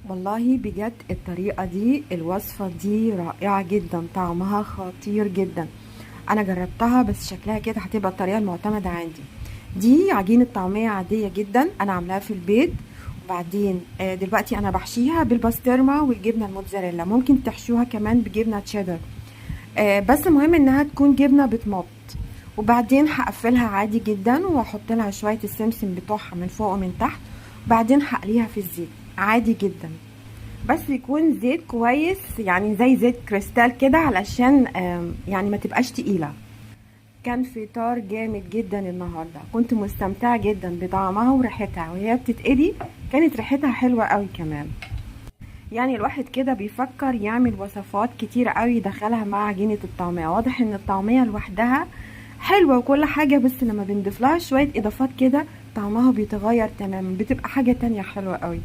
والله بجد الطريقة دي، الوصفة دي رائعة جدا، طعمها خطير جدا. انا جربتها بس شكلها كده هتبقى الطريقة المعتمدة عندي. دي عجينة طعمية عادية جدا انا عاملاها في البيت. وبعدين دلوقتي انا بحشيها بالبسطرمة والجبنة الموتزاريلا، ممكن تحشوها كمان بجبنة تشيدر. بس مهم انها تكون جبنة بتمط. وبعدين هقفلها عادي جدا واحط لها شوية السمسم بتوعها من فوق ومن تحت. وبعدين هقليها في الزيت عادي جدا. بس يكون زيت كويس، يعني زي زيت كريستال كده، علشان يعني ما تبقاش تقيلة. كان فطار جامد جدا النهاردة، كنت مستمتعة جدا بطعمها وريحتها وهي بتتقلي. كانت ريحتها حلوة قوي كمان. يعني الواحد كده بيفكر يعمل وصفات كتيرة قوي يدخلها مع عجينة الطعمية. واضح ان الطعمية لوحدها حلوة وكل حاجة، بس لما بنضيف لها شوية اضافات كده طعمها بيتغير تماما، بتبقى حاجة تانية حلوة قوي.